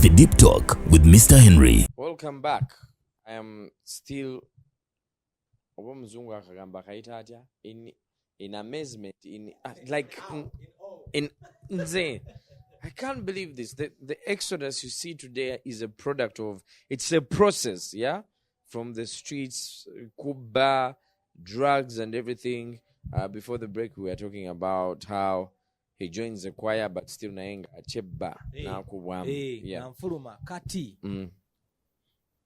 The Deep Talk with Mr. Henry. Welcome back. I am still in amazement, in I can't believe this. The exodus you see today is a product of, it's a process, yeah? From the streets, Kuba, drugs and everything. Before the break, we were talking about how he joins the choir, but still naenga cheba na kubwam. Yeah. Kati.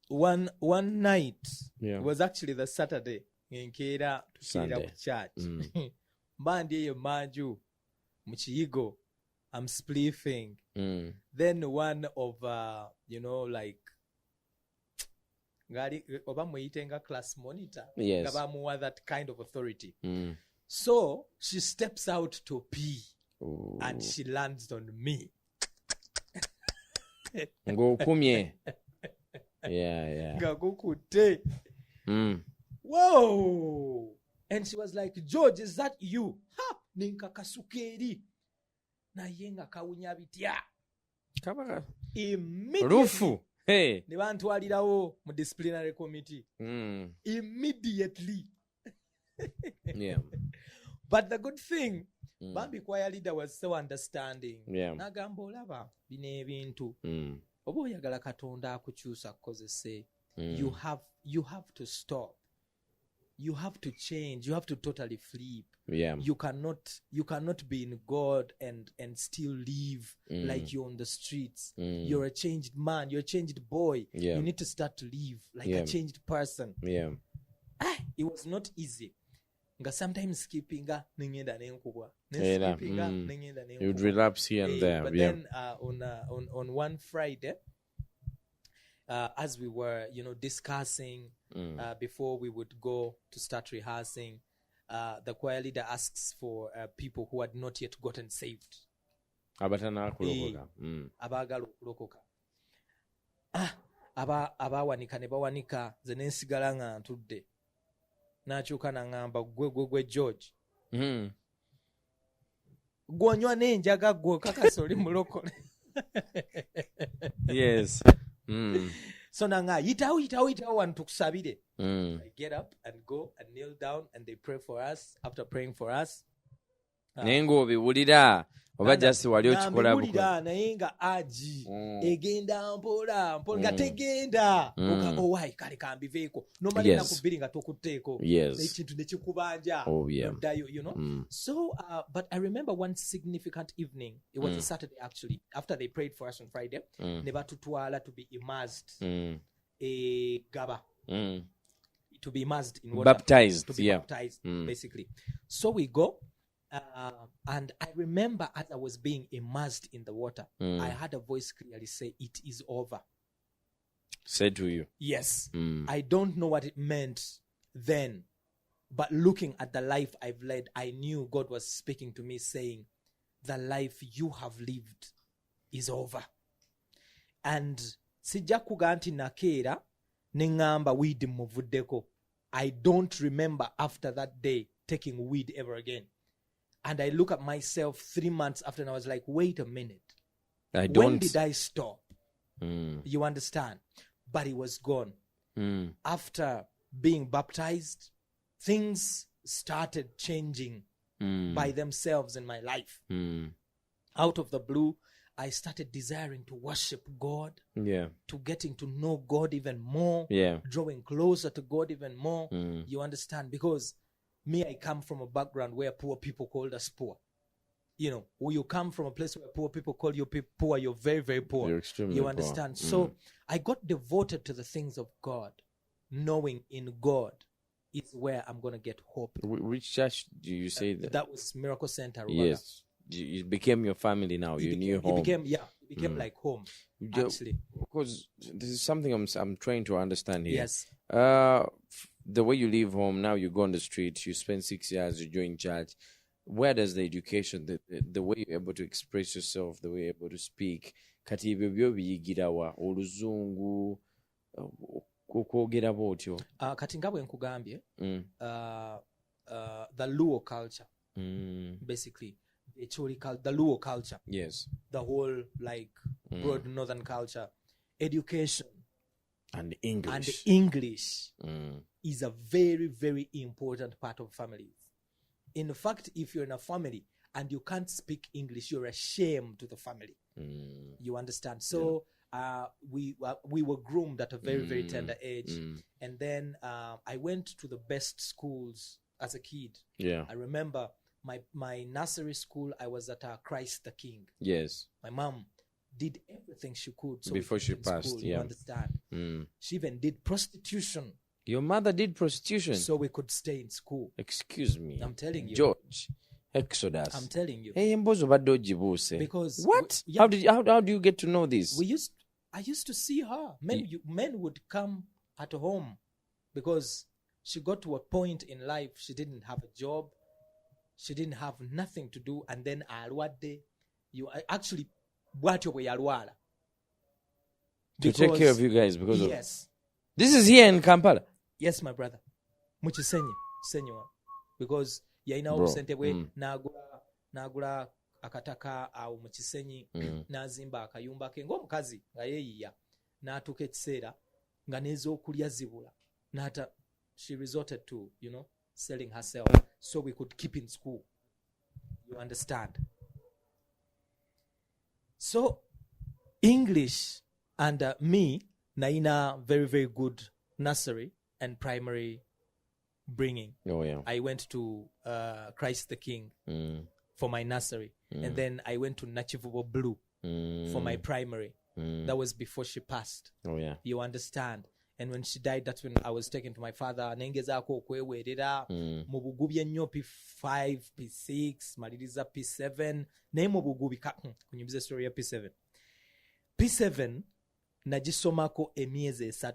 One night, Yeah. it was actually the Saturday. Nkeera tukirira ku church. Mbandi ye manju mu kiyigo. I'm spliffing. Then one of like ngali oba muyitenga class monitor. Yes. Gabamuwa that kind of authority. So she steps out to pee. Ooh. And she lands on me. Ngo kumye. Yeah. Gagukute. Whoa! And she was like, George, is that you? Ha! Ninka kasukeri. Na yenga kawunya bitya. Kabaka. Immediately. Rufu. Hey. Ne bantwalirawo mu disciplinary committee. Immediately. Yeah. But the good thing, Bambi choir leader was so understanding. Yeah. Nagamba olaba bino ebintu. Oba oyagala Katonda akukyusa kukozese. You have to stop. You have to change. You have to totally flip. Yeah. You cannot be in God and still live like you're on the streets. You're a changed man. You're a changed boy. Yeah. You need to start to live like a changed person. Yeah. It was not easy. Nga sometimes skippinga nengenda nenkubwa. You'd relapse here and there. But then on one Friday, as we were discussing before we would go to start rehearsing, the choir leader asks for people who had not yet gotten saved. Abatana kulokoka. Abagala okulokoka. Abawanika ne bawanika ze nensigala nga ntudde. Nakyuka nangamba gwe George. Gwonywa n'enjaga gwo kakasa oli mulokole. Yes. So nanga yitawo wantu tukusabire. I get up and go and kneel down and they pray for us. After praying for us, Nengo obiwulira oba just wali okikola buko. Naye nga aji egenda mpola nga tegenda owai kale kambiveeko normally nakubiri nga tokuteeko ekintu ne kikubanja So but I remember one significant evening. It was a Saturday actually, after they prayed for us on Friday. Ne batutwala to be immersed gaba to be immersed in water, baptized basically. So we go. And I remember as I was being immersed in the water, I had a voice clearly say, "It is over." Said to you? Yes. I don't know what it meant then, but looking at the life I've led, I knew God was speaking to me saying, "The life you have lived is over." And sijja kuga nti nakeera nengamba weed muvuddeko. I don't remember after that day taking weed ever again. And I look at myself 3 months after and I was like, wait a minute. When did I stop? You understand? But it was gone. After being baptized, things started changing by themselves in my life. Out of the blue, I started desiring to worship God, to getting to know God even more, drawing closer to God even more. You understand? Because me, I come from a background where poor people called us poor. When you come from a place where poor people call you poor, you're very, very poor. You're extremely poor. You understand? So I got devoted to the things of God, knowing in God is where I'm going to get hope. Which church do you say that? That was Miracle Center. Rwanda. Yes. It became your family now. You knew home. It became like home, actually. Because this is something I'm trying to understand here. Yes. The way you leave home, now you go on the street, you spend 6 years, you join church. Where does the education, the way you're able to express yourself, the way you're able to speak, kati ebyo byo biyigirawa oluzungu okwogera bwotyo? Kati nga bwe nkugambye, the Luo culture, basically, the Luo culture, Yes. the whole like broad northern culture, education And English. and English Mm. is a very, very important part of families. In fact, if you're in a family and you can't speak English, you're a shame to the family. Mm. You understand? So we were groomed at a very, very tender age. And then I went to the best schools as a kid. Yeah. I remember my nursery school, I was at Christ the King. Yes. My mom did everything she could Before she we could in passed, school, yeah. You understand? Mm. She even did prostitution Your mother did prostitution. so we could stay in school. Excuse me. I'm telling you. George. Exodus. I'm telling you. Hey, mbozo badde ogibuse. Because What? we- yeah. How do you get to know this? I used to see her. Men would come at home because she got to a point in life she didn't have a job, she didn't have nothing to do, and then alwadde. You actually bwatyo bwe yalwala. To take care of you guys because of yes, this is here in Kampala. yes, my brother. Mukisenyi senywa because yalinawo Bro, obusente bwe n'agula akataka awo mu Kisenyi n'azimba akayumba ke ng'omukazi nga yeeyiya n'atuuka ekiseera nga n'ez'okulya zibula n'ata she resorted to selling herself so we could keep in school. You understand? So English and me naina very, very good nursery and primary bringing. Oh yeah. I went to Christ the King for my nursery, and then I went to Nachivubo Blue for my primary. That was before she passed. Oh yeah. You understand? And when she died, that's when I was taken to my father. Nengezaako okweweerera mu bugubi ennyo P5, P6, maliriza P7. Naye mu bugubi kunyumiza story ya P7. P7 nagisomako emyezi 3.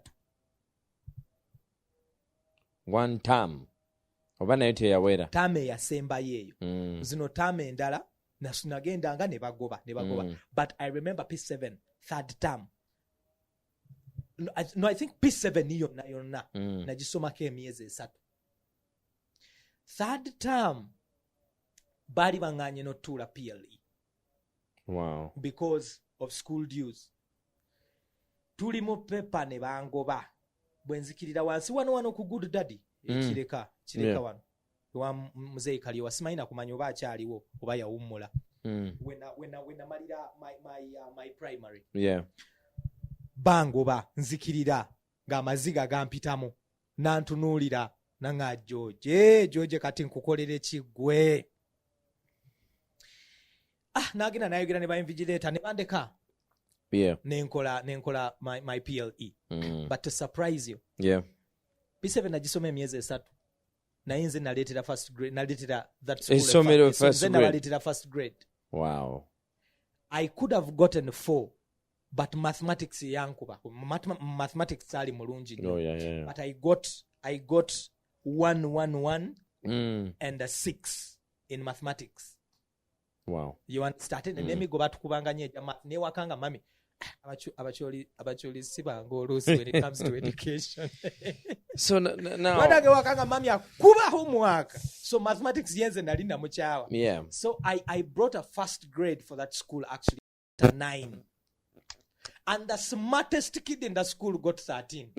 One term. Oba nayo teyawera. Taama eyasembayo eyo. Zino taama endala nagendanga ne bagoba. But I remember P7 third term. No, I think P7 yonna nagisomako emyezi 3. Third term baali baŋŋaanye n'otuula PLE. Wow. Because of school dues. Tuli mu pepa ne bangoba. Bwe nzikirira wansi wano ku Good Daddy. Kireka wano. Wa muzeeyi Kaliwa simanyi nakumanya oba akyaliwo oba yawummula. When I malira my primary. Yeah. Bangoba nzikirira ng'amaziga gampitamu nantunuulira nanga George kati nkukolera ekigwe. Nagenda nayogera ne ba invigilator ne bandeka. Yeah. Nenkola my PLE. But to surprise you, Yeah. P7 nagisoma emyezi 3. Naye nze naleetera first grade, naleetera that school. Essomero first grade. Naleetera first grade. Wow. I could have gotten 4, but mathematics yankuba. Mathematics ali mulungi nnyo. Oh yeah. But I got 1 and a 6 in mathematics. Wow. You understand? And then go back to kubanganya math. Ne wakanga mami. Abacholi sibanga olusi when it comes to education. So now. Wadage wakanga mami akuba homework. So mathematics yenze nalinda muchawa. Yeah. So I brought a first grade for that school actually at 9. And the smartest kid in the school got 13.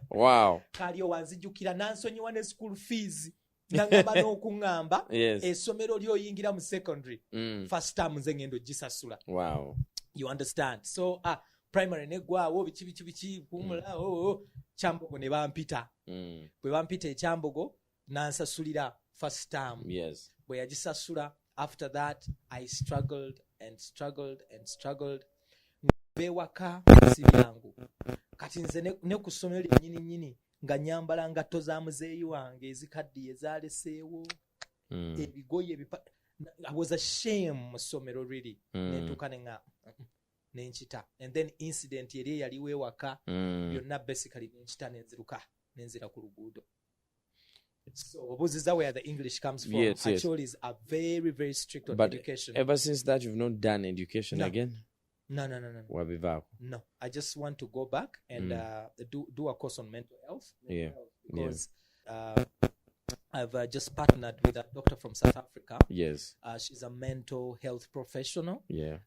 Wow. Kalio wanzijukira nansonyiwa ne school fees. Nangamba n'okuŋŋamba essomero ly'oyingira mu secondary first term nze ngendo gisasula. Wow. You understand? So primary neggwawo biki kumula Kyambogo ne bampita. Bwe bampita ekyambogo nansasulira first term. Yes. Bwe yagisasula, after that I struggled. Bewaka si byangu. Kati nze ne ku ssomero nnyini nga nyambala ngatto za muzeeyi wange ezikaddiye zaaleseewo ebigoye I was ashamed mu ssomero really. Netuuka nenkita. And then incident yali yaliwo ewaka byonna basically nenkita nenzira ku luguudo. So obuuziza where the English comes from. Yes. Actually is a very, very strict on But education. Ever since that, you've not done education No. again? No. Wabivaako. No, I just want to go back and do a course on mental health. Yeah. Because I've just partnered with a doctor from South Africa. Yes. She's a mental health professional. Yeah.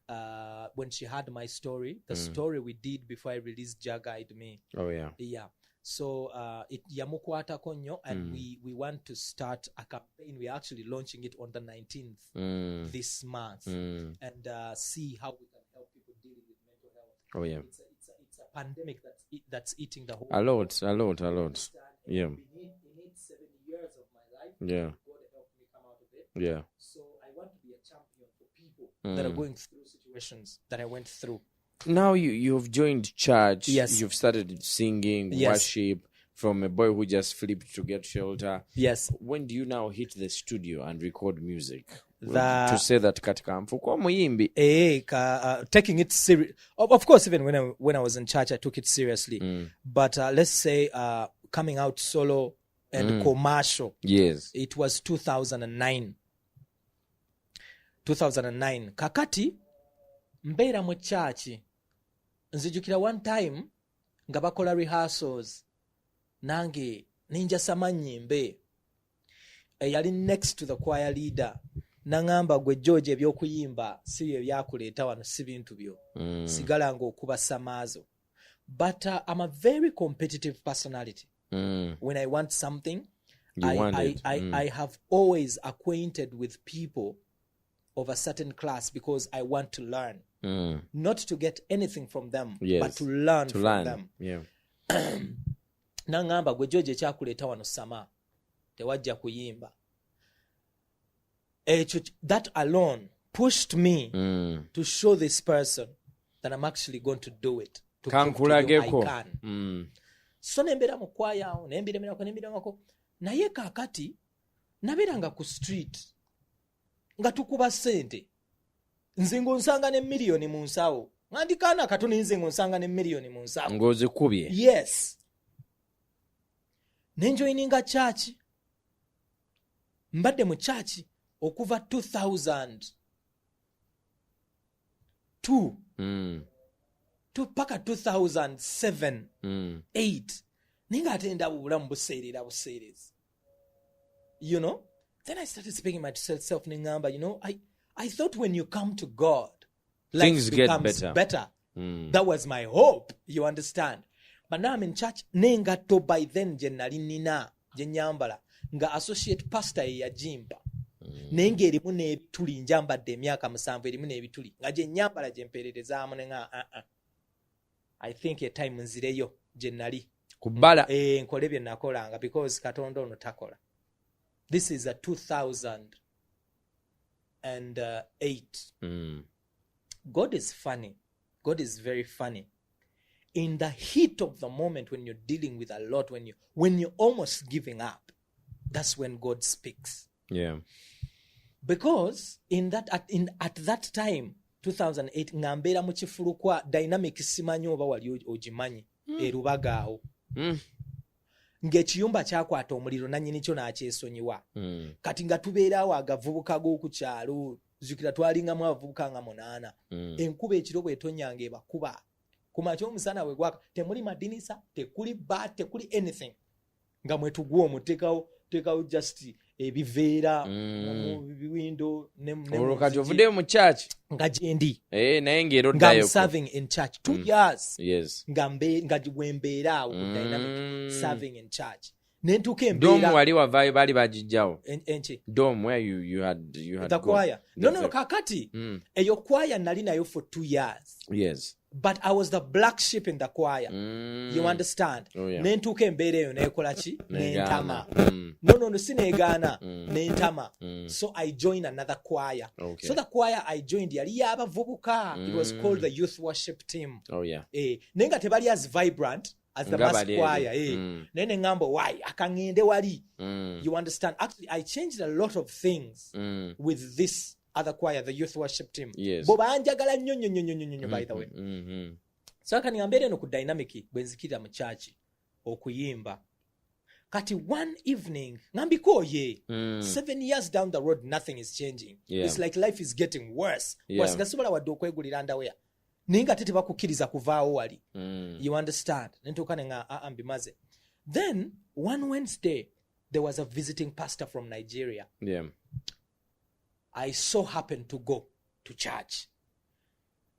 When she heard my story, the story we did before I released Jagged Me. Oh yeah. Yeah. So it yamukwatako nnyo, and we want to start a campaign. We're actually launching it on the 19th this month, and see how we can help people dealing with mental health. Oh yeah. It's a pandemic that's eating the whole A lot. Yeah. We need 7 years of my life. Yeah. God help me come out of it. Yeah. So I want to be a champion for people that are going through situations that I went through. Now you've joined church. Yes. You've started singing, Yes. worship, from a boy who just flipped to get shelter. Yes. When do you now hit the studio and record music? The- To say that katika mfuko muyimbi. Taking it serious. Of course, even when I was in church, I took it seriously. But let's say coming out solo and commercial, Yes. it was 2009. 2009. Kakati mbeera mu church. Nzijukira one time nga bakola rehearsals. Nange ninjasama nnyimbe. Yali next to the choir leader. Nangamba gwe George ebyokuyimba si bye byakuleeta wano, si bintu byo. Sigala ng'okuba samaazo. But I'm a very competitive personality. When I want something, I have always acquainted with people of a certain class because I want to learn. Not to get anything from them, Yes. but to learn from them. Yeah. Nangamba gwe George ekyakuleeta wano sama tewajja kuyimba. That alone pushed me to show this person that I'm actually going to do it. To prove to you I can. So nembera mu kwaya awo nembiremerako naye kakati naberanga ku street nga tukuba sente nze ng'onsanga ne miliyoni mu nsawo ngandikaana katoni nze ng'onsanga ne miliyoni mu nsawo Ng'ozikubye. yes nenjoyininga church mbadde mu church okuva 2002 to paka 2007 8 ninga atenda bulamu buseerezi, you know. Then I started speaking myself ningamba, you know, I thought when you come to God Things life get becomes better. That was my hope, you understand. But now I'm in church nengato by then je nali nina je nyambala nga associate pastor ya jimba nenge erimu n'ebituli njambadde emyaka 7 erimu n'ebituli nga je nyambala je mpererezaamu nenga I think a time nzireyo je nali Kubala. nkole bye nakolanga because Katonda ono takola. This is a 2008. God is funny. God is very funny. In the heat of the moment when you're dealing with a lot, when you're almost giving up, that's when God speaks. Yeah. Because at that time 2008 ngambera mu kifulu kwa dynamic simanyi oba wali ogimanyi erubagaawo ng'ekiyumba kyakwata omuliro nannyini kyo n'akyesonyiwa kati nga tubeeraawo agavubuka g'oku kyalo zukira twalingamu abavubuka nga 8 enkuba ekiro bw'etonyanga ebakuba ku makya omusana bwe gwaka temuli madinisa tekuli bat tekuli anything nga mwe tugwa omutekawo just ebiveera mu biwindo Olukati ovudde mu church. nga gyendi Naye ngero nga ddayo. I'm serving in church 2 years. Yes. nga bwembeera awo ku dynamic serving in church nentuka Dome embeera wali wavayo bali bagijjawo. enki Dome where you had the gone. choir no kakati eyo choir nali nayo for 2 years. Yes. But I was the black sheep in the choir. You understand? Oh, yeah. Nentuka embeera eyo nekola ki nentama no sineegaana nentama. So I joined another choir. Okay. So the choir I joined yali y'abavubuka. It was called the youth worship team. Oh yeah. Naye nga tebali as vibrant as the mass Ngabali choir. eyo. Naye ne ngamba why akangende wali. You understand? Actually I changed a lot of things with this other choir, the youth worship team. Yes. Bo banjagala nnyo by the way. So akaniambia eno ku dynamic bwenzikira mu church okuyimba. Kati one evening ngambiko ye 7 years down the road nothing is changing. Yeah. It's like life is getting worse. Yeah. Wasigasobola wadde okwegulira ndawea. Ninga tete bakukkiriza kuvaawo wali. You understand? Nentuka nga mbimaze. Then one Wednesday there was a visiting pastor from Nigeria. Yeah. I so happened to go to church.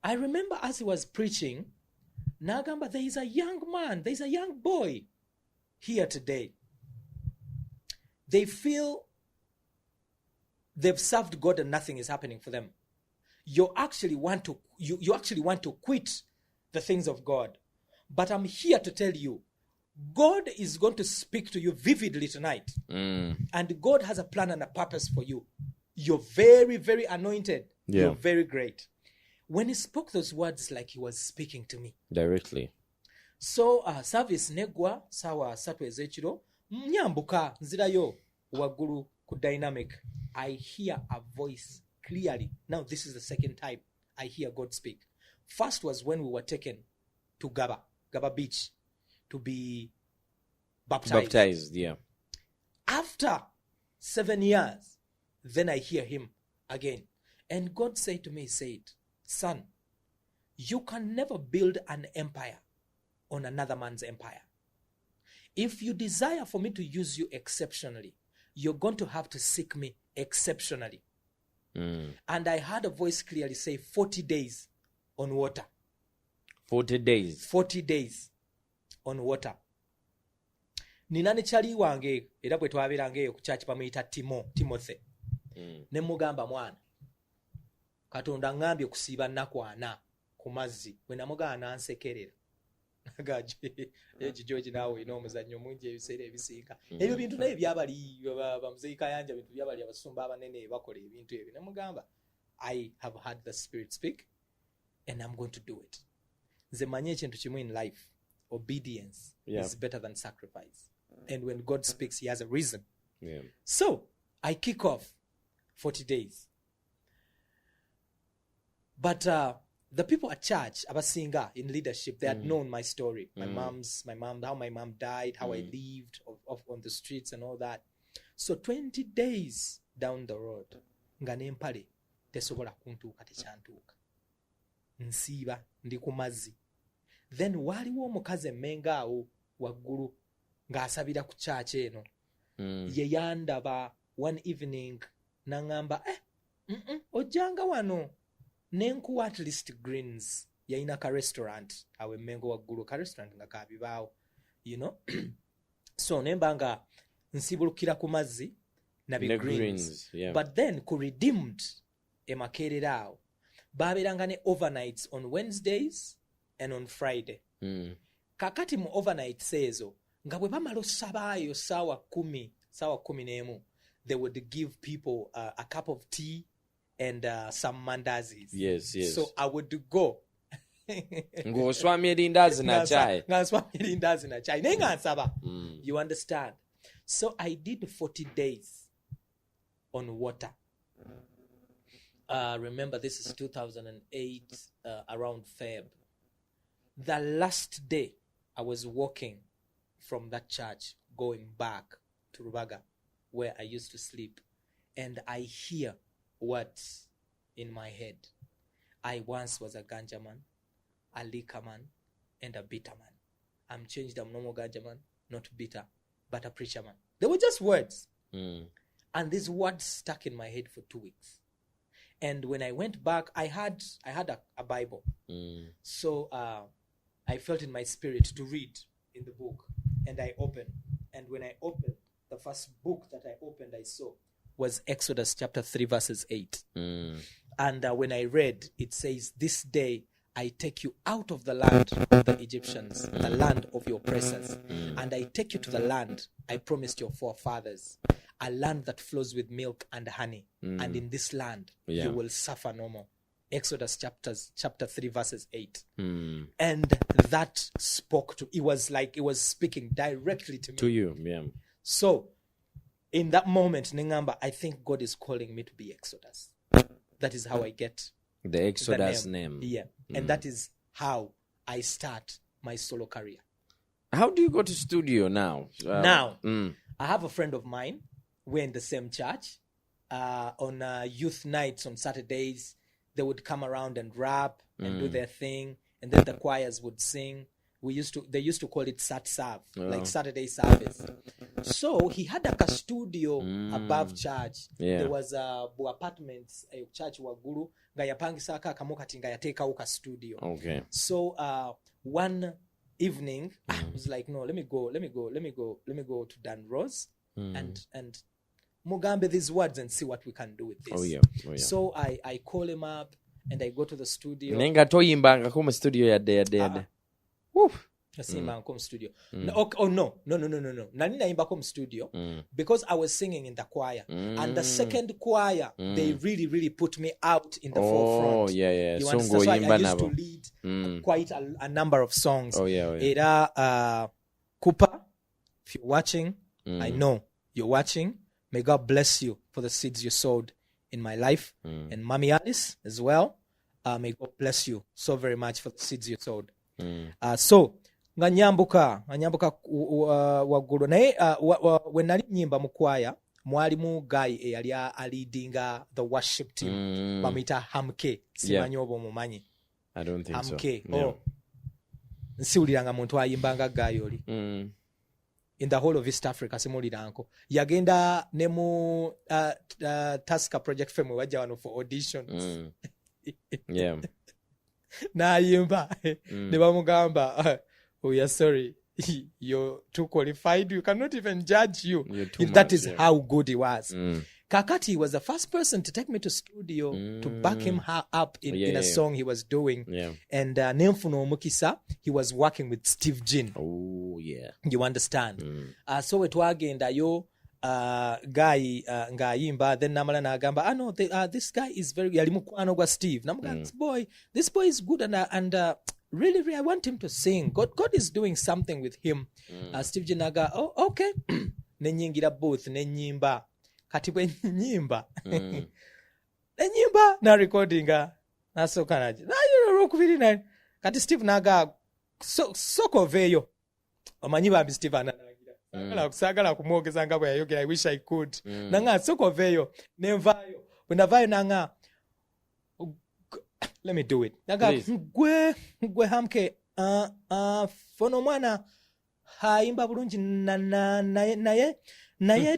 I remember as he was preaching, Nagamba, there is a young man, there is a young boy here today. They feel they've served God and nothing is happening for them. You actually want to quit the things of God. But I'm here to tell you, God is going to speak to you vividly tonight. And God has a plan and a purpose for you. You're very, very anointed. Yeah. You're very great. When he spoke those words, like he was speaking to me. Directly. So service negwa sawa satu ezekiro nyambuka nzirayo waggulu ku dynamic. I hear a voice clearly. Now this is the second time I hear God speak. First was when we were taken to Gaba Beach to be baptized. Yeah. After 7 years, then I hear him again. And God said to me, son, you can never build an empire on another man's empire. If you desire for me to use you exceptionally, you're going to have to seek me exceptionally. And I heard a voice clearly say 40 days on water. 40 days. 40 days on water. Nina ne chali wange era bwe twabeeranga eyo ku church bamuyita Timothy. Ne mugamba mwana Katonda ngambye kusiiba nnaku 4 ku mazzi. Bwe namugaana ansekerera. Nagaje George naawe ino omuzannyo mungi ebiseera ebisiika. Ebyo bintu naye byabali bamuzeyi Kayanja bintu byabali abasumba abanene bakola ebintu ebyo. Ne mugamba I have heard the Spirit speak and I'm going to do it. Nze manye ekintu kimu in life. Obedience is better than sacrifice. And when God speaks, he has a reason. Yeah. So, I kick off 40 days. But the people at church, abasinga in leadership, they had known my story. My mom, how my mom died, how I lived on the streets and all that. So 20 days down the road, nga nempale tesobola kuntuuka tekyantuuka. Nsiiba ndi ku mazzi. Then waliwo omukazi emmenga awo waggulu ng'asabira ku church eno. Ye yandaba one evening n'angamba ojjanga wano nenkuwa at least greens. Yayina ka restaurant awo emmengo waggulu, ka restaurant nga kabibaawo, you know. So nemba nga nsibulukira ku mazzi na bi greens. Yeah. But then ku redeemed emakerera awo baaberanga ne overnights on Wednesdays and on Friday. Kakati mu overnights ezo nga bwe bamala osabaayo saawa 11 they would give people a cup of tea and some mandazis. Yes. So I would go Ng'oswamya erindazi na chai. Nganswamya erindazi na chai naye nga nsaba. You understand? So I did 40 days on water. Remember, this is 2008, around Feb. The last day I was walking from that church going back to Rubaga where I used to sleep, and I hear words in my head. I once was a Ganjaman, a liquor man, and a bitter man. I'm changed. I'm no more Ganjaman, not bitter, but a preacher man. They were just words. And these words stuck in my head for 2 weeks. And when I went back, I had a Bible. So I felt in my spirit to read in the book. And I opened. And when I opened, the first book that I opened, I saw was Exodus chapter 3, verses 8. And when I read, it says, this day I take you out of the land of the Egyptians, the land of your oppressors. And I take you to the land I promised your forefathers, a land that flows with milk and honey. And in this land, you will suffer no more. Exodus chapter 3, verses 8. And that spoke to, it was like it was speaking directly to me. To you, yeah. So, in that moment, Ningamba, I think God is calling me to be Exodus. That is how I get the Exodus the name. Yeah. And that is how I start my solo career. How do you go to studio now? I have a friend of mine. We're in the same church. On youth nights on Saturdays, they would come around and rap and do their thing. And then the choirs would sing. they used to call it Sat Sav, like Saturday service. So he had like a studio above church. There was apartments church waguru nga yapangisa akamo kati nga yateekawo ka studio. Okay. So one evening I was like, no, let me go to Dan Rose and mugambe these words and see what we can do with this. Oh yeah. So I call him up and I go to the studio. Nenga toyimbanga ko mu studio yadde. Nasimba kom studio. No. Nani naimba kom studio because I was singing in the choir. And the second choir, they really put me out in the forefront. Oh, yeah. You understand? So I used to lead quite a number of songs. Oh, yeah. Era Cooper, if you're watching, I know you're watching. May God bless you for the seeds you sowed in my life. And Mommy Alice as well. May God bless you so very much for the seeds you sowed. So nga nyambuka waggulu naye when nali nyimba mu kwaya mwalimu guy eyali leadinga the worship team bamuyita Hamke simanyi oba omumanyi. I don't think Hamke. so. Yeah. Nsiwuliranga muntu ayimbanga guy oli in the whole of East Africa simuliranko yagenda ne mu Tasker Project Fame wajja wano for auditions. Yeah. Nayimba ne bamugamba we are sorry, you're too qualified, we cannot even judge you. That is how good he was. Kakati was the first person to take me to studio to back him up in a song he was doing. And Nemfuno Mukisa, he was working with Steve Jin. Oh yeah, you understand. So wetwagenda yo guy ngayimba, then namala nagamba no, this guy is very yali mukwano gwa Steve. Namugamba this boy is good and really I want him to sing. God is doing something with him. Steve Jinaga, oh okay. Nenyingira booth nenyimba. Kati bwe nyimba. Nenyimba na recordinga. Nasoka naje. Na yoro kubiri na. Kati Steve naga soko veyo. Omanyi bambi Steve anagira. Kusagala kumwogeza nga bwe yayogera, I wish I could. Nanga soko veyo. Nenvayo. Bunavayo nanga let me do it. Naga gwe Hamke fono mwana haimba bulungi naye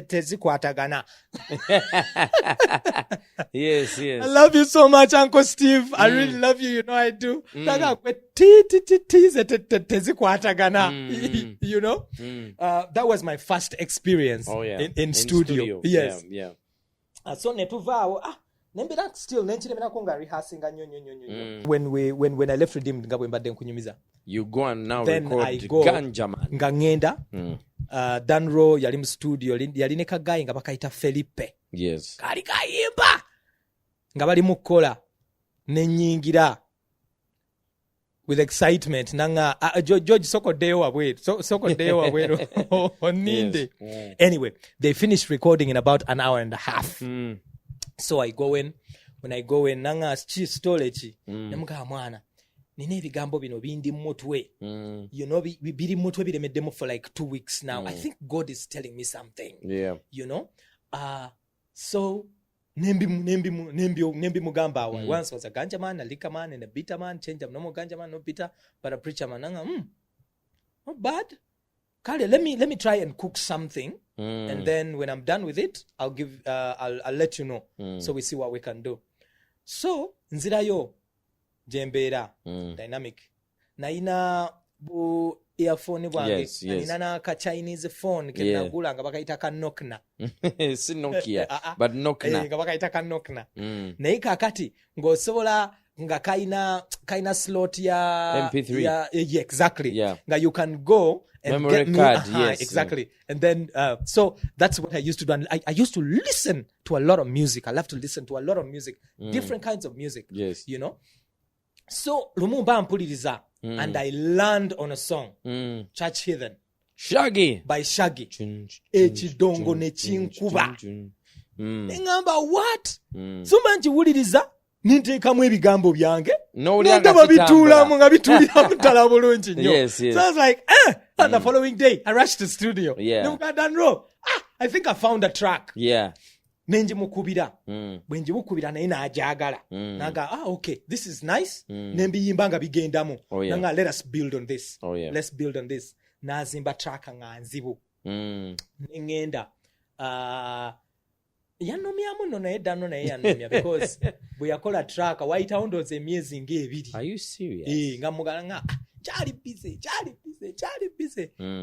tezikwatagana. Yes. I love you so much, Uncle Steve. I really love you, you know I do. Naga gwe tezikwatagana. You know? That was my first experience in studio. Yes. Yeah. So netuvaawo nembera still nenchiremera ko nga rehearsing nyonyo. When I left Redeemed nga bwe mbadde nkunyumiza. You go and now then record I go Ganjaman. Nga ngenda Danro yali mu studio yali ne kagayi nga bakayita Felipe. Yes. Kali kayimba nga bali mu kola nenyingira with excitement nanga George soko deo wabwero oninde. Anyway, they finished recording in about an hour and a half. So I go in. When I go in nanga storage nemuga mwana nina ebigambo bino bindi mutwe. You know biri mutwe biremeddemu for like 2 weeks now. I think God is telling me something. Yeah. You know? So Nembi mugamba I once was a Ganjaman, a liquor man, and a bitter man. Change up no more Ganjaman, no bitter, but a preacher man. Not bad. Kale, let me try and cook something, and then when I'm done with it, I'll let you know. So we see what we can do. So nzira yo jembera dynamic. Naina bu earphone bwange. Naina na ka Chinese phone ke nagula nga bakayita ka Nokna. Si Nokia, but Nokna. Nga bakayita ka Nokna. Naye kakati ng'osobola nga kaina slot ya MP3. Yeah, exactly. Nga you can go and memory get me card, yes. Exactly. And then so that's what I used to do. And I used to listen to a lot of music. I love to listen to a lot of music, different kinds of music. Yes. You know. So lumumba mpuliriza and I learned on a song, Church Heathen. Shaggy. By Shaggy. Ekidongo ne chinkuba. Ngamba what? Soma njiwuliriza ninteekamu ebigambo byange. Ndaba bituulamu nga bituuliramu ddala bulungi nnyo. So I was like, and the following day I rushed to the studio. Yeah. I think I found a track. Yeah. nenjimukubira bwe njimukubira naye n'ajagala naga okay, this is nice nembiyimba nga bigendamu nanga let us build on this let's build on this n'azimba track nga nzibu ngenda yanomyamu nno naye ddanno naye yanomya because bwe yakola track wayitawo ndooza emyezi ng'ebiri. Are you serious? Nga mugala nga Charlie busy.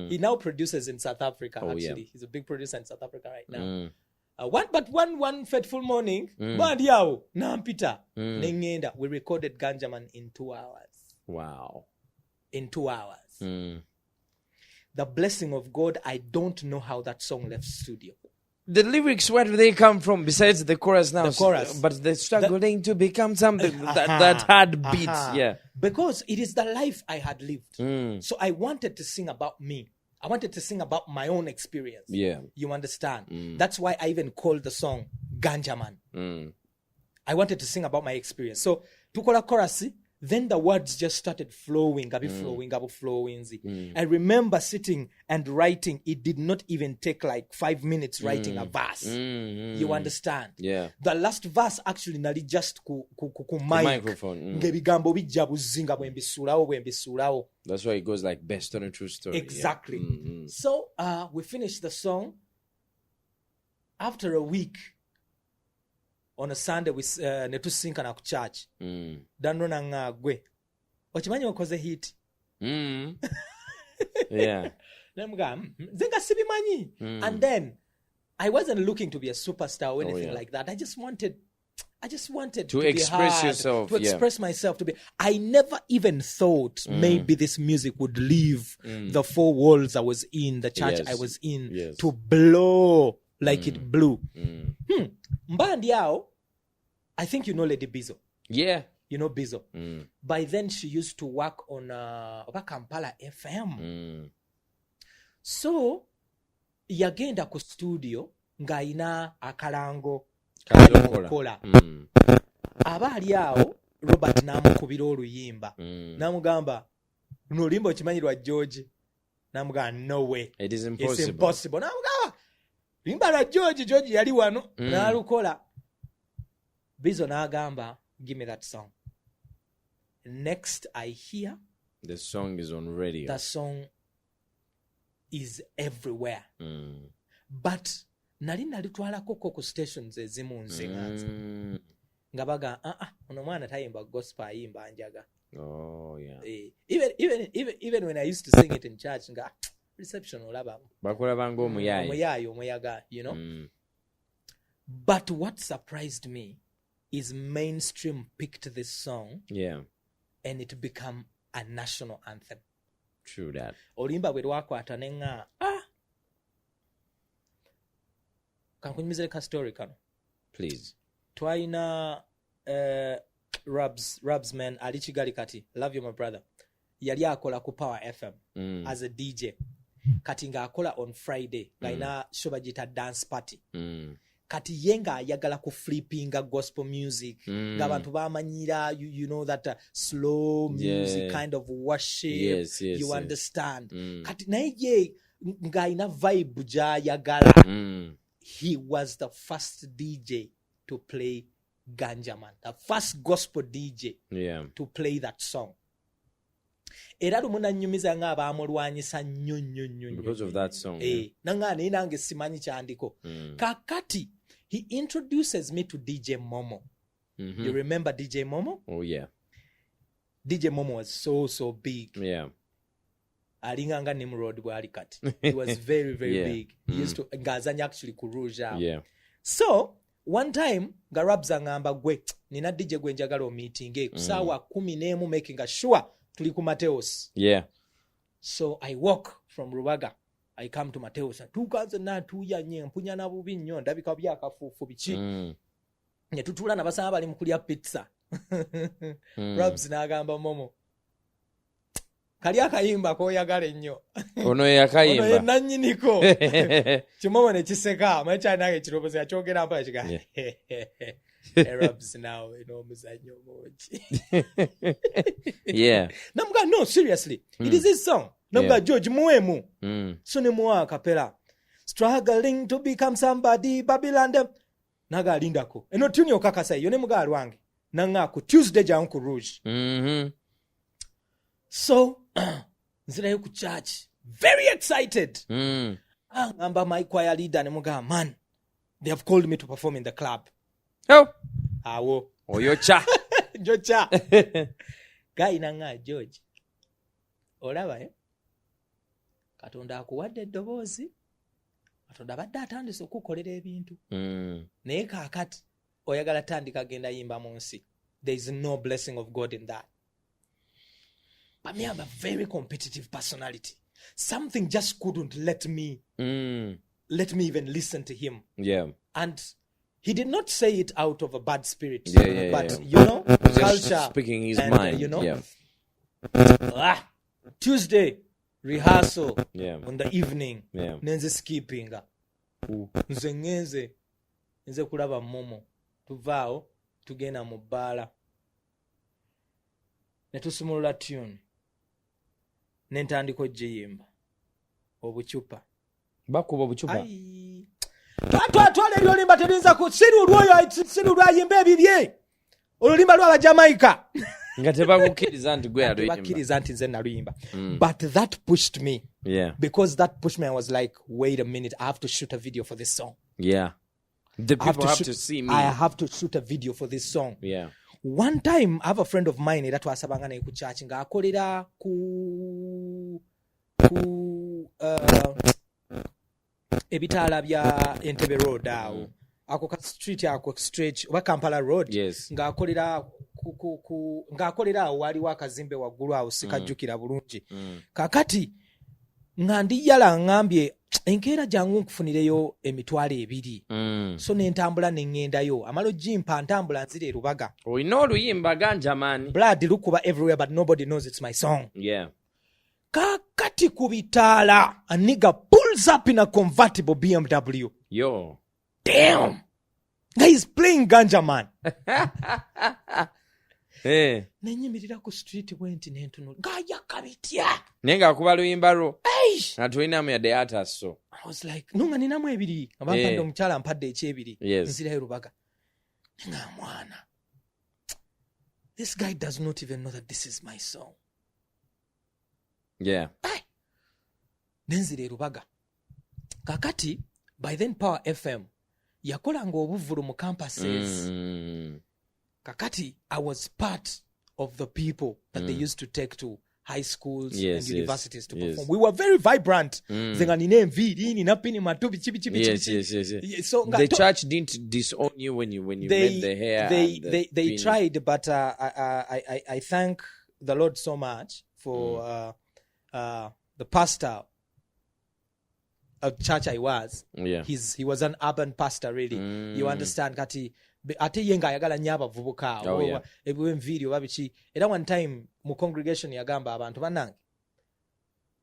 He now produces in South Africa. Actually, he's a big producer in South Africa right now. One fateful morning, bandiao nampita nengenda. We recorded Ganjaman in 2 hours. Wow! In 2 hours. The blessing of God. I don't know how that song left studio. The lyrics, where do they come from? Besides the chorus now, the chorus, but they're struggling to become something that had beats. Yeah, because it is the life I had lived. So I wanted to sing about me. I wanted to sing about my own experience. Yeah, you understand. That's why I even called the song Ganjaman. I wanted to sing about my experience. So tukola chorus. Then the words just started flowing. I remember sitting and writing. It did not even take like 5 minutes writing a verse. You understand? Yeah. The last verse actually nali just ku microphone. Ngebigambo bijja buzinga bwe mbisulawo. That's why it goes like based on a true story. Exactly. Yeah. So we finished the song. After a week, on a Sunday, we netusinkana ku church. Danona nga gwe. Okimanyi okoze hit. Yeah. Zenga sibimanyi. And then I wasn't looking to be a superstar or anything like that. I just wanted to express be yourself, to express myself, to be. I never even thought maybe this music would leave the 4 walls I was in, the church I was in, to blow like it blew. Mbandi yao, I think you know Lady Bizzo. Yeah. You know Bizzo. By then she used to work on Kampala FM. So yagenda ku studio nga ina akalango kola. Aba ali awo Robert namukubira oluyimba. Namugamba luno oluyimba okimanyi lwa George. Namugamba no way. It is impossible. It's impossible. Namugamba limba lwa George yali wano nalukola. Bizzo n'agamba, give me that song. Next I hear, the song is on radio. The song is everywhere. But nali nalitwalako ku stations ezimu nzinganza. Nga baga, ono mwana tayimba gospel ayimba njaga. Oh yeah. Even when I used to sing it in church, nga reception olaba. Bakola bango omuyaga, you know. But what surprised me is mainstream picked this song, and it became a national anthem. True that. Olimba bwe lwakwata nenga kankunyumizire ka story kano. Please. Twaina Rabs man ali Kigali kati. Love you my brother. Yali akola ku Power FM as a DJ. Kati nga akola on Friday. Gaina show bagita dance party. Kati yenga ayagala ku flippinga gospel music nga abantu bamanyira you know that slow music kind of worship. You understand? Kati naye ye nga ina vibe jayagala. He was the first DJ to play Ganjaman, the first gospel DJ to play that song. Era lumuna nyumiza nga abamulwanyisa nnyo because of that song. Nanga nange simanyi kyandiko. Kakati he introduces me to DJ Momo. You remember DJ Momo? Oh yeah. DJ Momo was so big. Yeah. Alinganga Nimrod bwali kati. He was very big. He used to ngazanya actually kuruja. Yeah. So one time Garabza ngamba gwe nina DJ gwe njagala meeting kusawa 11 making sure tuli ku Mateos. Yeah. So I walk from Rubaga. I come to Mateos. Tukanze na tuya nye mpunya na bubi nnyo ndabika byakafufu biki. Ne tutula na basaba bali mukulya pizza. Rabs n'agamba Momo. Kali akayimba ko yagala ennyo. Ono yakayimba. Ono yenannyiniko. Kimomo ne kiseka. Macha nange kiroboza kyogera mpa kiga. Arabs now omuzanyo moji. Yeah. Namuga no seriously. It is his song. Namuga George muemu. So ne muwa kapela. Struggling to become somebody Babylon them. nagalindako eno tuni okakasa yo ne mugaali wange naŋŋaako Tuesday jangu ku Rouge. So nzirayo ku church very excited. Ngamba my choir leader ne mugamba, man, they have called me to perform in the club. Awo oyocha jocha gayi naŋŋa George olaba Katonda akuwadde eddoboozi, Katonda badde atandise okukolera ebintu naye kaakati oyagala tandika genda yimba mu nsi. There is no blessing of God in that. But me, I'm a very competitive personality. Something just couldn't let me even listen to him. Yeah. And he did not say it out of a bad spirit. But yeah. you know, Just culture speaking his and, mind. you know, Yeah. Tuesday rehearsal Yeah. on the evening. Yeah. Nenze skipping. Nze ngenze nze kulaba momo. Tuvaawo tugenda mu bbaala. Ne tusumulula tune. Ne ntandika ogiyimba. Obucupa. Bakuba obucupa. Twala ebyolimba tebinza ku siru lwayimba ebibye. Olulimba lw'aba Jamaica. Nga tebakukkiriza nti gwe aluyimba. Tebakkiriza nti nze naluyimba. But that pushed me. Yeah. Because that pushed me, I was like, wait a minute, I have to shoot a video for this song. Yeah. The people have to see me. I have to shoot a video for this song. Yeah. One time, I have a friend of mine era twasabanga naye ku church nga akolera ku ebitaala bya Entebbe Road awo. Ako ka street ako stretch oba Kampala Road. Yes. Nga akolera ng'akolera awo waliwo akazimbe waggulu awo sikajjukira bulungi. Kakati nga ndi yala ngambye enkeera jangu nkufunireyo emitwalo 2. So nentambula nengendayo amalo jimpa ntambula nzire Rubaga. We know oluyimba Ganjaman. Blood lukuba everywhere but nobody knows it's my song. Yeah. Kakati kubitala a nigga pulls up in a convertible BMW. Yo. Damn. Guy is playing Ganjaman. Hey. Nenyimirira ku street wenti nentunula. Ngaya kabitya. Nenga akuba luyimba ro. Natulinamu yadde atasso. I was like, nunga ninamu 2. Abampadde omukyala mpadde ekyebiri. Yes. Nzirayo Rubaga. Nenga mwana. This guy does not even know that this is my song. Yeah. Nenzire Rubaga. Kakati, by then Power FM, yakolanga obuvulu mu campuses. Kakati, I was part of the people that they used to take to high schools and universities to perform. We were very vibrant. Zenga nina enviri, nina pini matu, Yes. So, the church didn't disown you when you made the hair. They tried, but I thank the Lord so much for the pastor of church I was. Yeah. He was an urban pastor, really. You understand, kati ate yenga ayagala nnyo abavubuka ebwenviri oba biki era one time mu congregation yagamba abantu bannange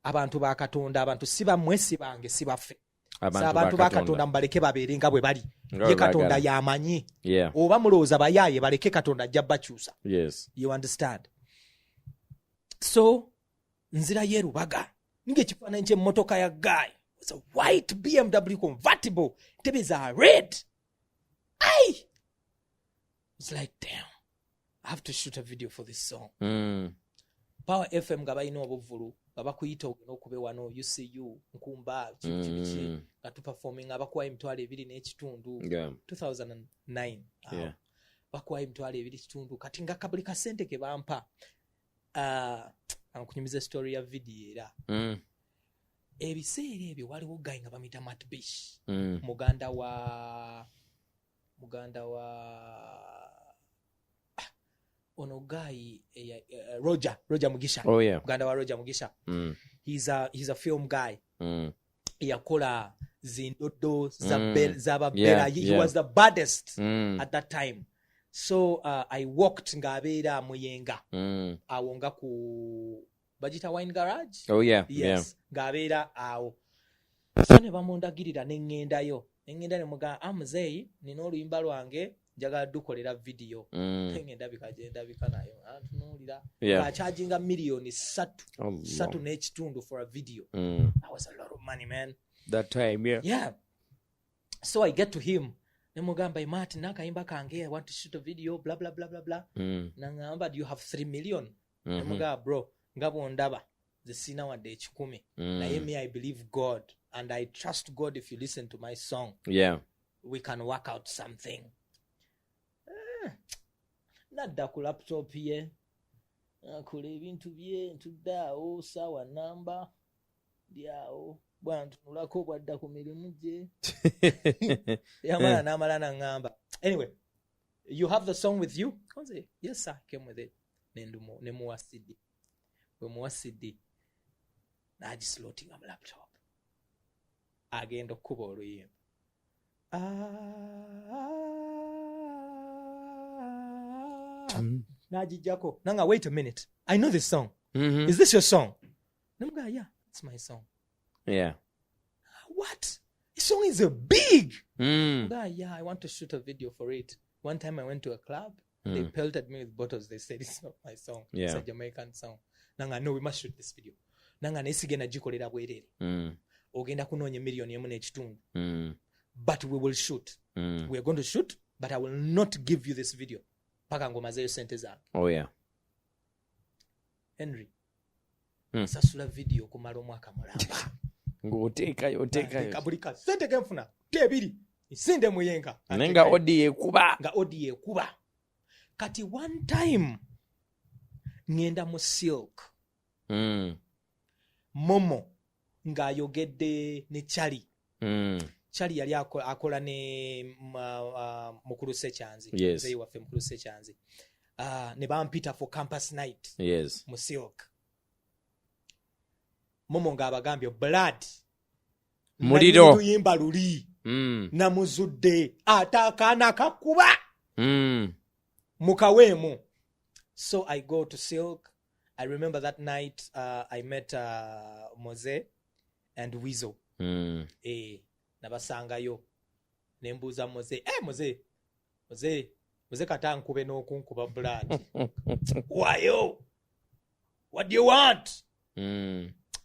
abantu ba Katonda abantu si bange si baffe abantu ba Katonda mbaleke babeere nga bwe bali ye Katonda yamanyi oba mulowooza bayaaye baleke Katonda ajja bakyusa. Yes. You understand? So nzira ye Rubaga ng'ekifaananyi ky'emmotoka ya guy. It's a white BMW convertible. Ntebe za red. It's like, damn, I have to shoot a video for this song. Power FM nga balina obuvulu nga bakuyita ogenda okube wano UCU Nkumba kiki nga tuperforming abakuwa emitwalo 2.5 2009 bakuwa emitwalo 2.5 kati nga kabuli ka sente ke bampa ankunyumiza story ya video era ebiseera ebyo waliwo guy nga bamita Matt Bish muganda wa ono guy Roger Mugisha. Oh yeah. Muganda wa Roger Mugisha. He's a film guy. Yakola zindodo zababera. He was the baddest at that time. So I walked ngabeera muyenga. Awonga ku Bajita Wine Garage. Oh yeah. Yes. Ngabeera awo. So ne bamundagirira nengendayo. Nengenda ne muga amuzeyi nina oluyimba lwange njagala dukolera video. Ngenda bikagenda bikanayo. Atunulira. Ka charginga million 3 n'ekitundu for a video. That was a lot of money, man. That time, yeah. Yeah. So I get to him. nemugamba Martin nakayimba kange I want to shoot a video blah blah blah blah blah nangamba do you have 3 million nemugamba bro nga bondaba zesina wadde ekikumi naye me I believe God and I trust God if you listen to my song we can work out something nadda ku laptop ye akola ebintu bye ntuddaawo saawa namba lyawo bwantunulako bwadda ku mirimu gye yamala n'amala naŋŋamba anyway you have the song with you Konze, yes sir came with it nemuwa CD bwe muwa CD n'agislootinga mu laptop agenda okukuba oluyimba n'agijjako nanga wait a minute I know this song is this your song nemugaa yeah it's my song what this song is a big yeah I want to shoot a video for it one time I went to a club they pelted me with bottles they said it's not my song it's a Jamaican song nanga no we must shoot this video nanga nesigenda gikolera bwerere ogenda kunoonya million emu n'ekitundu but we will shoot we are going to shoot but I will not give you this video paka ngomazeyo sente zange Henry sasula video kumala omwaka mulamba ng'oteekayo buli kasente kenfuna tebiri nsinde muyenga nga odi ekuba kati one time ngenda mu silk momo ng'ayogedde ne Charlie yali akola ne mukulu Sekyanzi zeyi waffe mukulu Sekyanzi ne bampita for campus night mu silk momo ng'abagambye blood muliro tuyimba luli namuzudde ate akaana kakuba mukaweemu so I go to silk I remember that night I met Mose and Weasel nabasangayo nembuuza Mose Mose katankube n'okunkuba blood wayo what do you want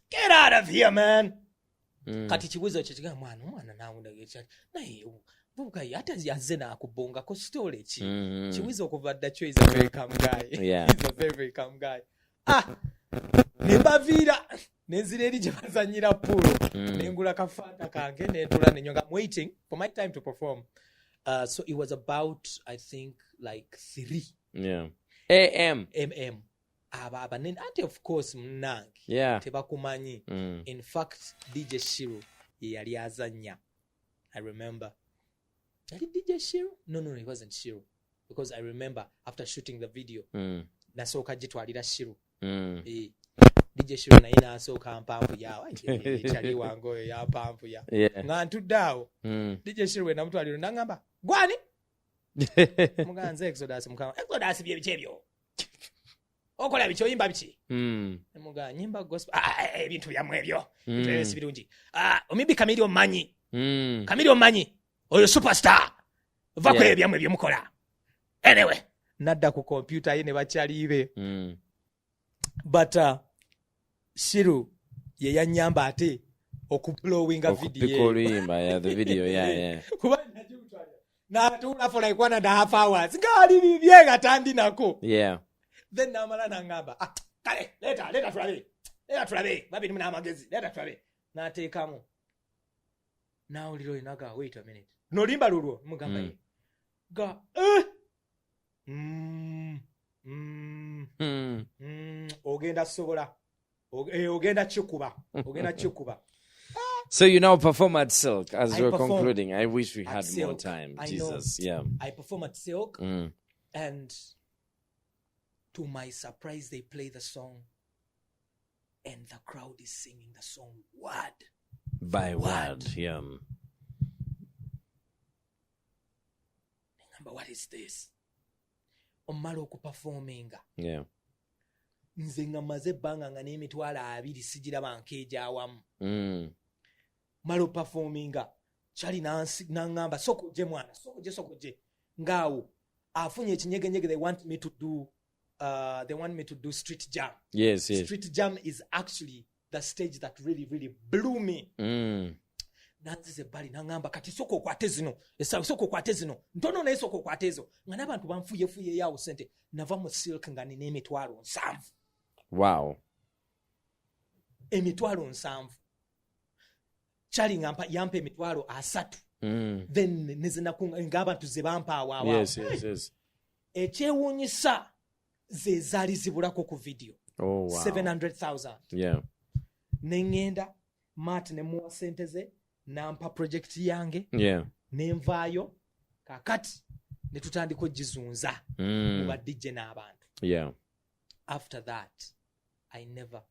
get out of here man kati kibuzo kyo kiga mwana nawundagecha naye buka ate yazze nakubongako story ki kibuzo okuva ddacho is a very calm guy he's a very very calm guy nembavira nenzira eri gye bazanyira pool nengula kafanta kange netula nenyonga waiting for my time to perform so it was about I think like 3 am aba nene ante of course mnange tebakumanyi in fact DJ Shiro ye yali azanya I remember yali DJ Shiro no it wasn't Shiro because I remember after shooting the video nasooka gitwalira Shiro DJ Shiro naye nasooka mpamvu yawe kyali wange oyo ya mpamvu ya nga ntuddaawo DJ Shiro we namutwalira nangamba gwani muganze Exodus bye biki ebyo okola biki oyimba biki muga nyimba gospel ebintu byamwe ebyo ebyo birungi omibi Kamili omanyi oyo superstar vako ebyamwe ebyo mukola anyway nadda ku computer ye ne bakyalibe but Shiru ye yanyamba ate okuplowinga video the video kuba najutwala na tula for like 1.5 hours ngali bibye gatandi nako then namala nangamba kale leta tulabe babiri muna amagezi leta tulabe nateekamu now liro inaga wait a minute nolimba lulwo mugamba ye ga ogenda sobola ogenda chikuba So you now perform at Silk as we're concluding. I wish we had more time. Jesus, I perform at Silk and to my surprise they play the song and the crowd is singing the song word by word. What is this? Omala okuperforminga. Nze nga maze ebbanga nga n'emitwalo 2 sigiraba nkeeja awamu. Mala performinga. Chali nangamba sokuje mwana, sokuje. Ngaawo afunye ekinyegenyege they want me to do street jam. Yes. Street jam is actually the stage that really, really blew me. nanzize ebbali naŋŋamba kati soka okwate zino essaawa soka okwate zino ntono naye soka okwate ezo nga n'abantu banfuyefuyeyo sente nava mu silk nga nina emitwalo 7. Wow. Emitwalo 7 kyali yampa emitwalo 3 then ng'abantu ze bampa awaawaawo. Yes. Ekyewuunyisa ze zaali zibulako ku video. Oh, wow. 700,000. Yeah. Neŋŋenda Matt ne muwa sente ze nampa project yange. Yeah. Nenvaayo kakati ne tutandika ogizunza mu badijje n'abantu. Yeah. After that I never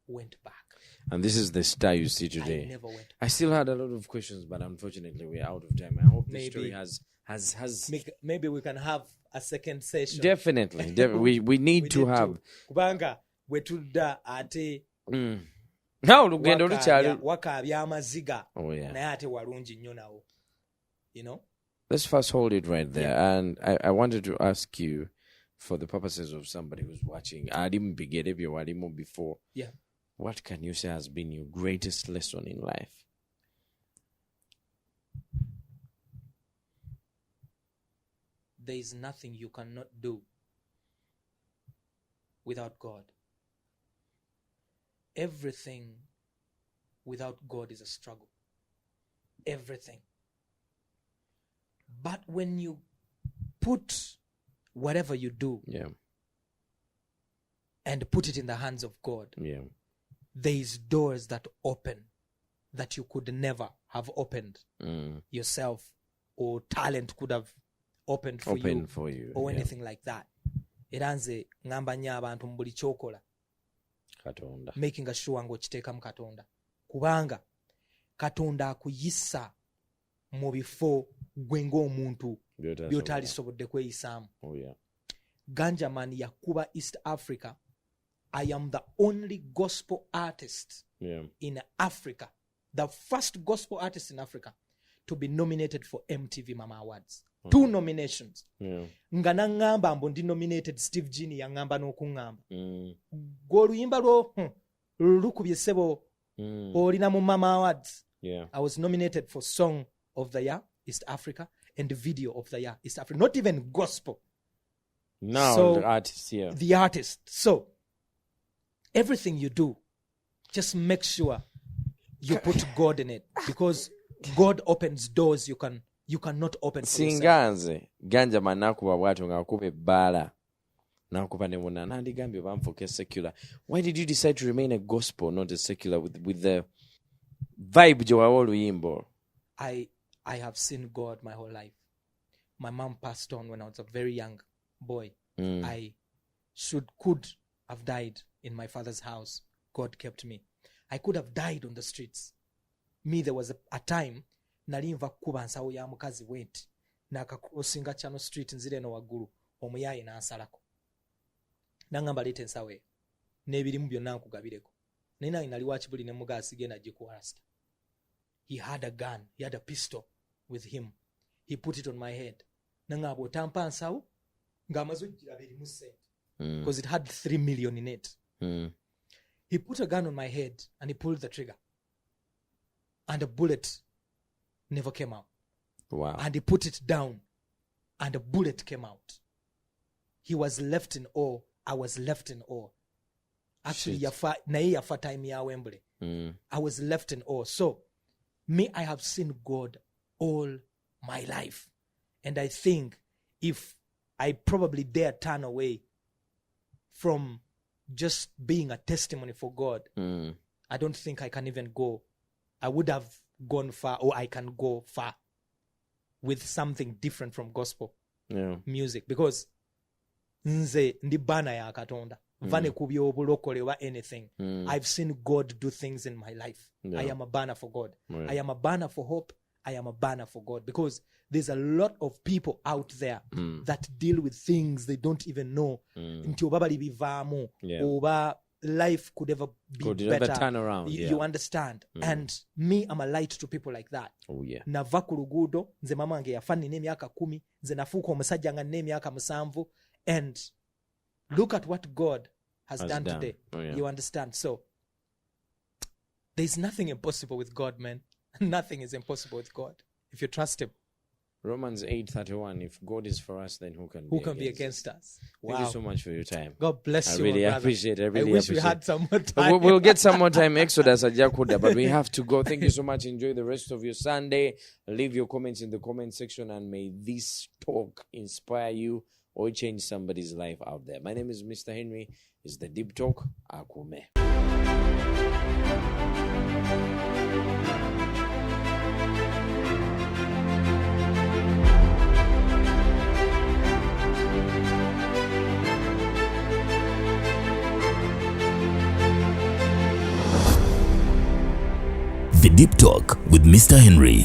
went back. And this is the star you see I today. never went back. I still had a lot of questions, but unfortunately we're out of time. I hope the Maybe. story has Maybe we can have a second session. definitely. We need to have. Kubanga bwe tudda ate Now lugendo lukyali. wakaabya amaziga Oh yeah. naye ate walungi nnyo nawo. You know? Let's fast hold it right there. And I wanted to ask you, for the purposes of somebody who's watching, I didn't begin before. Yeah. What can you say has been your greatest lesson in life? There is nothing you cannot do without God. Everything without God is a struggle. Everything. But when you put whatever you do Yeah. and put it in the hands of God, Yeah. there is doors that open that you could never have opened yourself, or talent could have opened for you, or yeah. anything like that. Era nze ngamba nnyo abantu mu buli kyokola Katonda. making sure ng'okiteekamu Katonda, kubanga Katonda akuyisa mu bifo gwe ng'omuntu by'otalisobodde kweyisaamu. Oh yeah. Ganjaman yakuba East Africa. I am the only gospel artist Yeah. in Africa, the first gospel artist in Africa to be nominated for MTV Mama Awards. 2 nominations. Yeah. Nga naŋŋamba mbu ndi nominated, Steve Gini yaŋŋamba n'okuŋŋamba. Gwe oluyimba lukubye ssebo olina mu Mama Awards. Yeah. I was nominated for Song of the Year East Africa and Video of the Year East Africa. Not even gospel. Now So, the artist here. The artist. So everything you do, just make sure you put God in it, because God opens doors you cannot open for yourself. Singanze Ganjaman nakuba bwatyo ng'akuba ebbaala nakuba ne munna nandigambye banfuuke secular. Why did you decide to remain a gospel, not a secular, with the vibe gye wawa oluyimbo? I have seen God my whole life. My mom passed on when I was a very young boy. I could have died in my father's house. God kept me. I could have died on the streets. Me, there was a time nali nva kuba nsawo ya mukazi wenti nakakrosinga Channel Street nzire eno waggulu omuyaaye n'ansalako n'aŋŋamba leeta ensawo eyo n'ebirimu byonna nkugabireko naye nange nali wa Kibuli ne mugaasi genda gikuwalasta. He had a gun, he had a pistol with him. He put it on my head. N'aŋŋamba otampa nsawo ng'amaze ogiraba erimu ssente, because it had 3 million in it. He put a gun on my head and he pulled the trigger, and a bullet never came out. Wow. And he put it down and a bullet came out. He was left in awe. I was left in awe. Actually, naye yafa time ya Wembley. I was left in awe. So me, I have seen God all my life, and I think if I probably dare turn away from just being a testimony for God, I don't think I can even go. I would have gone far, or I can go far with something different from gospel music, because nze ndi bana ya Katonda vane ku by'obulokole or anything. I've seen God do things in my life. I am a banner for God. I am a banner for hope. I am a banner for God, because there's a lot of people out there that deal with things they don't even know nti oba bali bivaamu oba life could ever be better. Turn around. You understand? And me, I'm a light to people like that. Oh yeah. Nava ku luguudo, nze mama wange yafa nina emyaka 10, nze nafuuka omusajja nga nina emyaka 7, and look at what God has done today. Oh, yeah. You understand? So there's nothing impossible with God, man. Nothing is impossible with God if you trust him. Romans 8:31. If God is for us, then who can Be against us? Thank you so much for your time. God bless I you, really my brother. appreciate it. I really wish appreciate we had some more time. We'll get some more time, Exodus Ajakuda, but we have to go. Thank you so much. Enjoy the rest of your Sunday. Leave your comments in the comment section, and may this talk inspire you or change somebody's life out there. My name is Mr. Henry. It's the Deep Talk. Akume. The Deep Talk with Mr. Henry.